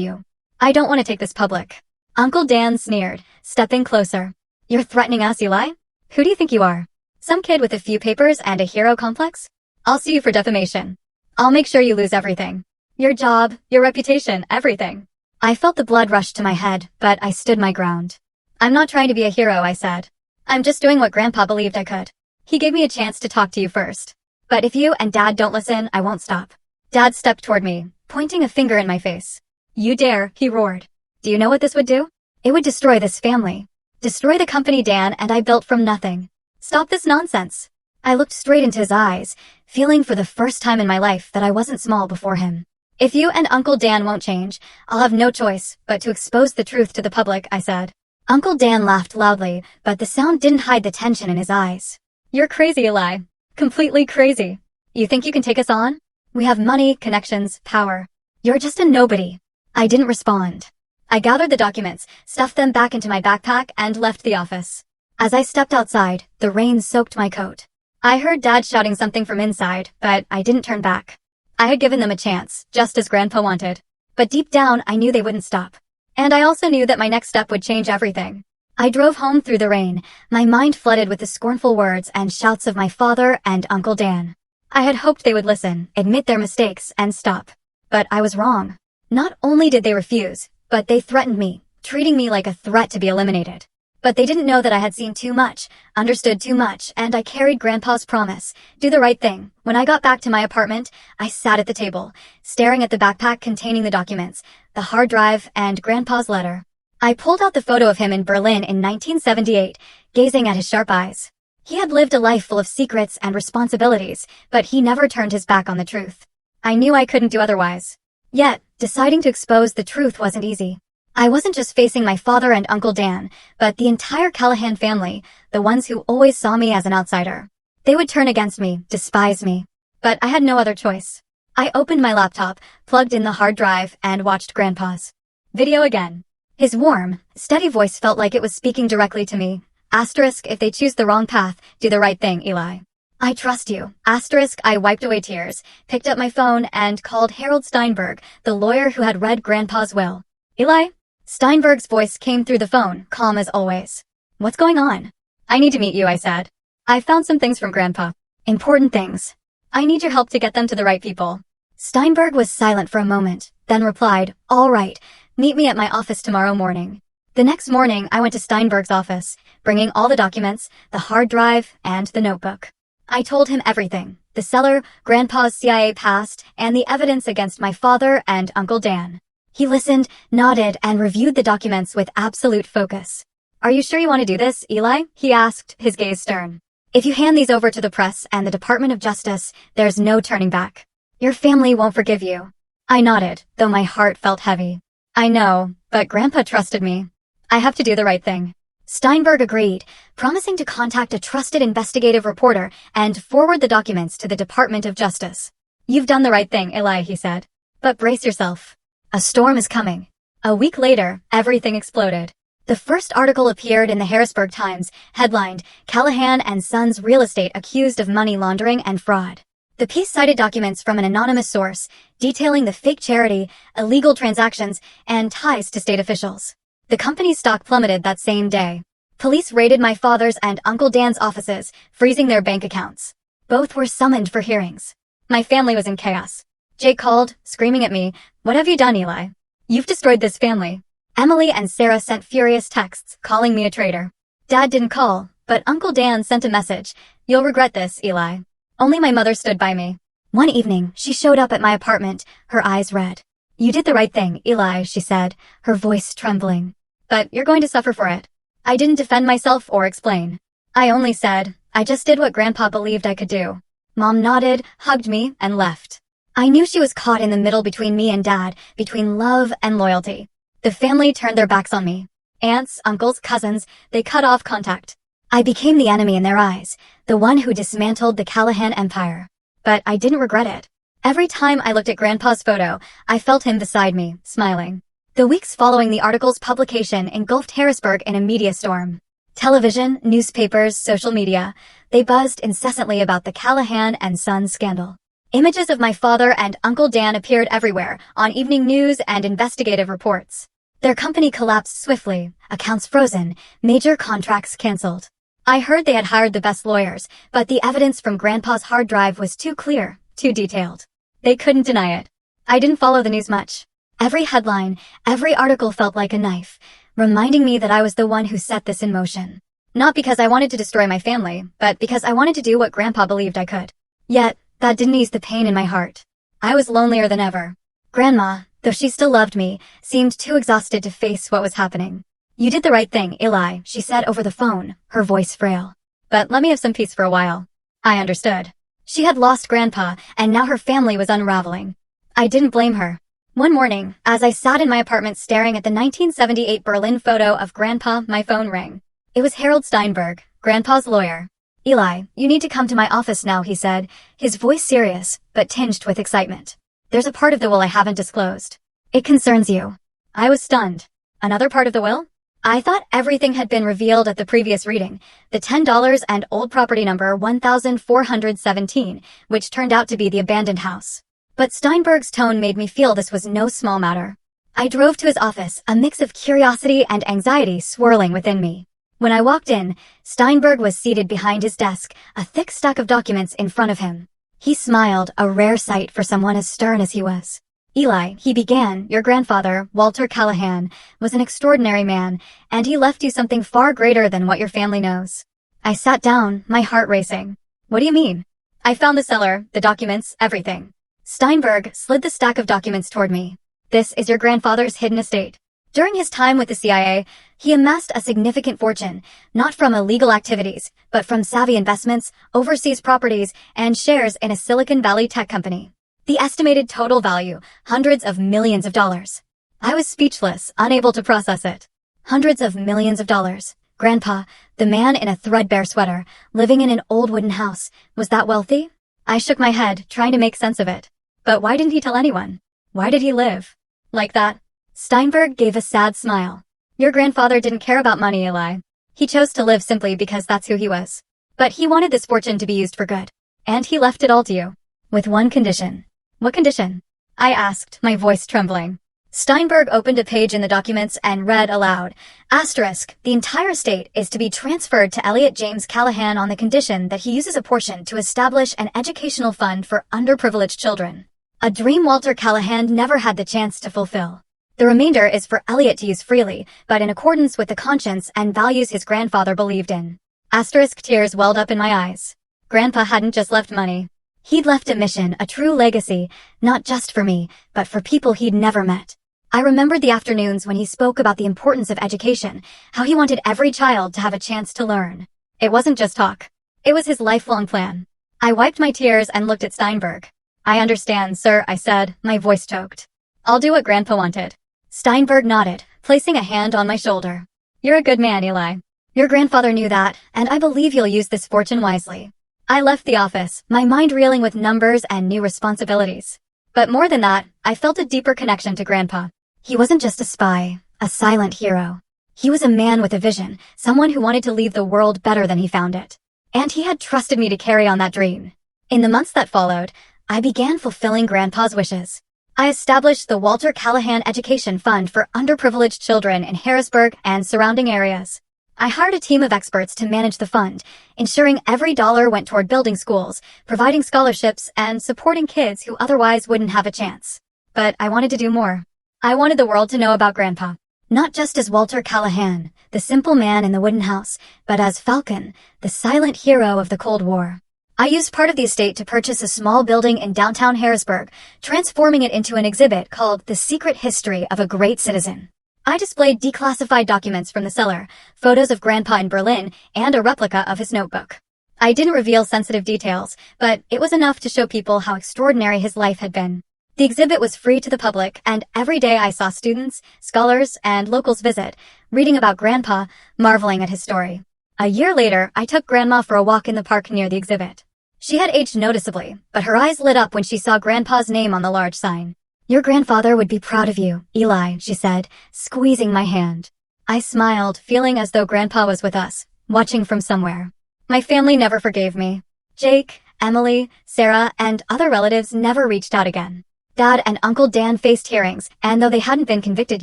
you. I don't want to take this public. Uncle Dan sneered, stepping closer. You're threatening us, Eli? Who do you think you are? Some kid with a few papers and a hero complex? I'll sue you for defamation. I'll make sure you lose everything. Your job, your reputation, everything. I felt the blood rush to my head, but I stood my ground. I'm not trying to be a hero, I said. I'm just doing what Grandpa believed I could. He gave me a chance to talk to you first. But if you and Dad don't listen, I won't stop. Dad stepped toward me, pointing a finger in my face. You dare, he roared. Do you know what this would do? It would destroy this family. Destroy the company Dan and I built from nothing. Stop this nonsense. I looked straight into his eyes, feeling for the first time in my life that I wasn't small before him. If you and Uncle Dan won't change, I'll have no choice but to expose the truth to the public, I said. Uncle Dan laughed loudly, but the sound didn't hide the tension in his eyes. You're crazy, Eli. Completely crazy. You think you can take us on? We have money, connections, power. You're just a nobody. I didn't respond. I gathered the documents, stuffed them back into my backpack, and left the office. As I stepped outside, the rain soaked my coat. I heard Dad shouting something from inside, but I didn't turn back. I had given them a chance, just as Grandpa wanted. But deep down, I knew they wouldn't stop. And I also knew that my next step would change everything. I drove home through the rain, my mind flooded with the scornful words and shouts of my father and Uncle Dan. I had hoped they would listen, admit their mistakes, and stop. But I was wrong. Not only did they refuse, but they threatened me, treating me like a threat to be eliminated. But they didn't know that I had seen too much, understood too much, and I carried Grandpa's promise. Do the right thing. When I got back to my apartment, I sat at the table, staring at the backpack containing the documents, the hard drive, and Grandpa's letter. I pulled out the photo of him in Berlin in 1978, gazing at his sharp eyes. He had lived a life full of secrets and responsibilities, but he never turned his back on the truth. I knew I couldn't do otherwise. Yet, deciding to expose the truth wasn't easy. I wasn't just facing my father and Uncle Dan, but the entire Callahan family, the ones who always saw me as an outsider. They would turn against me, despise me. But I had no other choice. I opened my laptop, plugged in the hard drive, and watched Grandpa's video again. His warm, steady voice felt like it was speaking directly to me. Asterisk, if they choose the wrong path, do the right thing, Eli. I trust you. Asterisk, I wiped away tears, picked up my phone, and called Harold Steinberg, the lawyer who had read Grandpa's will. Eli? Steinberg's voice came through the phone, calm as always. What's going on? I need to meet you, I said. I found some things from Grandpa. Important things. I need your help to get them to the right people. Steinberg was silent for a moment, then replied, all right, meet me at my office tomorrow morning. The next morning, I went to Steinberg's office, bringing all the documents, the hard drive, and the notebook. I told him everything, the cellar, Grandpa's CIA past, and the evidence against my father and Uncle Dan. He listened, nodded, and reviewed the documents with absolute focus. Are you sure you want to do this, Eli? He asked, his gaze stern. If you hand these over to the press and the Department of Justice, there's no turning back. Your family won't forgive you. I nodded, though my heart felt heavy. I know, but Grandpa trusted me. I have to do the right thing. Steinberg agreed, promising to contact a trusted investigative reporter and forward the documents to the Department of Justice. You've done the right thing, Eli, he said. But brace yourself. A storm is coming. A week later, everything exploded. The first article appeared in the Harrisburg Times, headlined, Callahan and Sons Real Estate Accused of Money Laundering and Fraud. The piece cited documents from an anonymous source, detailing the fake charity, illegal transactions, and ties to state officials. The company's stock plummeted that same day. Police raided my father's and Uncle Dan's offices, freezing their bank accounts. Both were summoned for hearings. My family was in chaos. Jake called, screaming at me, "What have you done, Eli? You've destroyed this family." Emily and Sarah sent furious texts, calling me a traitor. Dad didn't call, but Uncle Dan sent a message, "You'll regret this, Eli." Only my mother stood by me. One evening, she showed up at my apartment, her eyes red. "You did the right thing, Eli," she said, her voice trembling. "But you're going to suffer for it." I didn't defend myself or explain. I only said, "I just did what Grandpa believed I could do." Mom nodded, hugged me, and left. I knew she was caught in the middle between me and Dad, between love and loyalty. The family turned their backs on me. Aunts, uncles, cousins, they cut off contact. I became the enemy in their eyes, the one who dismantled the Callahan empire. But I didn't regret it. Every time I looked at Grandpa's photo, I felt him beside me, smiling. The weeks following the article's publication engulfed Harrisburg in a media storm. Television, newspapers, social media, they buzzed incessantly about the Callahan and Sons scandal. Images of my father and Uncle Dan appeared everywhere, on evening news and investigative reports. Their company collapsed swiftly, accounts frozen, major contracts canceled. I heard they had hired the best lawyers, but the evidence from Grandpa's hard drive was too clear, too detailed. They couldn't deny it. I didn't follow the news much. Every headline, every article felt like a knife, reminding me that I was the one who set this in motion. Not because I wanted to destroy my family, but because I wanted to do what Grandpa believed I could. Yet, that didn't ease the pain in my heart. I was lonelier than ever. Grandma, though she still loved me, seemed too exhausted to face what was happening. "You did the right thing, Eli," she said over the phone, her voice frail. "But let me have some peace for a while." I understood. She had lost Grandpa, and now her family was unraveling. I didn't blame her. One morning, as I sat in my apartment staring at the 1978 Berlin photo of Grandpa, my phone rang. It was Harold Steinberg, Grandpa's lawyer. "Eli, you need to come to my office now," he said, his voice serious, but tinged with excitement. "There's a part of the will I haven't disclosed. It concerns you." I was stunned. Another part of the will? I thought everything had been revealed at the previous reading, the $10 and old property number 1417, which turned out to be the abandoned house. But Steinberg's tone made me feel this was no small matter. I drove to his office, a mix of curiosity and anxiety swirling within me. When I walked in, Steinberg was seated behind his desk, a thick stack of documents in front of him. He smiled, a rare sight for someone as stern as he was. Eli, he began, your grandfather, Walter Callahan, was an extraordinary man, and he left you something far greater than what your family knows. I sat down, my heart racing. What do you mean? I found the cellar, the documents, everything. Steinberg slid the stack of documents toward me. This is your grandfather's hidden estate. During his time with the CIA, he amassed a significant fortune, not from illegal activities, but from savvy investments, overseas properties, and shares in a Silicon Valley tech company. The estimated total value, hundreds of millions of dollars. I was speechless, unable to process it. Hundreds of millions of dollars. Grandpa, the man in a threadbare sweater, living in an old wooden house, was that wealthy? I shook my head, trying to make sense of it. But why didn't he tell anyone? Why did he live like that? Steinberg gave a sad smile. Your grandfather didn't care about money, Eli. He chose to live simply because that's who he was. But he wanted this fortune to be used for good. And he left it all to you. With one condition. What condition? I asked, my voice trembling. Steinberg opened a page in the documents and read aloud. Asterisk, the entire estate is to be transferred to Elliot James Callahan on the condition that he uses a portion to establish an educational fund for underprivileged children. A dream Walter Callahan never had the chance to fulfill. The remainder is for Elliot to use freely, but in accordance with the conscience and values his grandfather believed in. Asterisk, tears welled up in my eyes. Grandpa hadn't just left money. He'd left a mission, a true legacy, not just for me, but for people he'd never met. I remembered the afternoons when he spoke about the importance of education, how he wanted every child to have a chance to learn. It wasn't just talk. It was his lifelong plan. I wiped my tears and looked at Steinberg. I understand, sir, I said, my voice choked. I'll do what Grandpa wanted. Steinberg nodded, placing a hand on my shoulder. You're a good man, Eli. Your grandfather knew that, and I believe you'll use this fortune wisely. I left the office, my mind reeling with numbers and new responsibilities. But more than that, I felt a deeper connection to Grandpa. He wasn't just a spy, a silent hero. He was a man with a vision, someone who wanted to leave the world better than he found it. And he had trusted me to carry on that dream. In the months that followed, I began fulfilling Grandpa's wishes. I established the Walter Callahan Education Fund for underprivileged children in Harrisburg and surrounding areas. I hired a team of experts to manage the fund, ensuring every dollar went toward building schools, providing scholarships, and supporting kids who otherwise wouldn't have a chance. But I wanted to do more. I wanted the world to know about Grandpa. Not just as Walter Callahan, the simple man in the wooden house, but as Falcon, the silent hero of the Cold War. I used part of the estate to purchase a small building in downtown Harrisburg, transforming it into an exhibit called The Secret History of a Great Citizen. I displayed declassified documents from the cellar, photos of Grandpa in Berlin, and a replica of his notebook. I didn't reveal sensitive details, but it was enough to show people how extraordinary his life had been. The exhibit was free to the public, and every day I saw students, scholars, and locals visit, reading about Grandpa, marveling at his story. A year later, I took Grandma for a walk in the park near the exhibit. She had aged noticeably, but her eyes lit up when she saw Grandpa's name on the large sign. Your grandfather would be proud of you, Eli, she said, squeezing my hand. I smiled, feeling as though Grandpa was with us, watching from somewhere. My family never forgave me. Jake, Emily, Sarah, and other relatives never reached out again. Dad and Uncle Dan faced hearings, and though they hadn't been convicted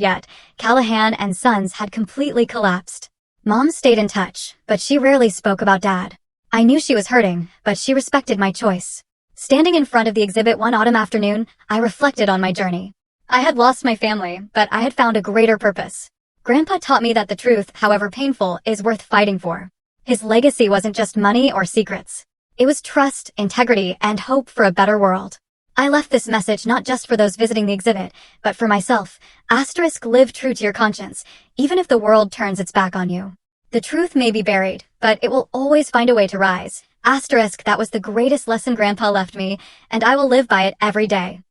yet, Callahan and Sons had completely collapsed. Mom stayed in touch, but she rarely spoke about Dad. I knew she was hurting, but she respected my choice. Standing in front of the exhibit one autumn afternoon, I reflected on my journey. I had lost my family, but I had found a greater purpose. Grandpa taught me that the truth, however painful, is worth fighting for. His legacy wasn't just money or secrets. It was trust, integrity, and hope for a better world. I left this message not just for those visiting the exhibit, but for myself. Asterisk, live true to your conscience, even if the world turns its back on you. The truth may be buried, but it will always find a way to rise. Asterisk, that was the greatest lesson Grandpa left me, and I will live by it every day.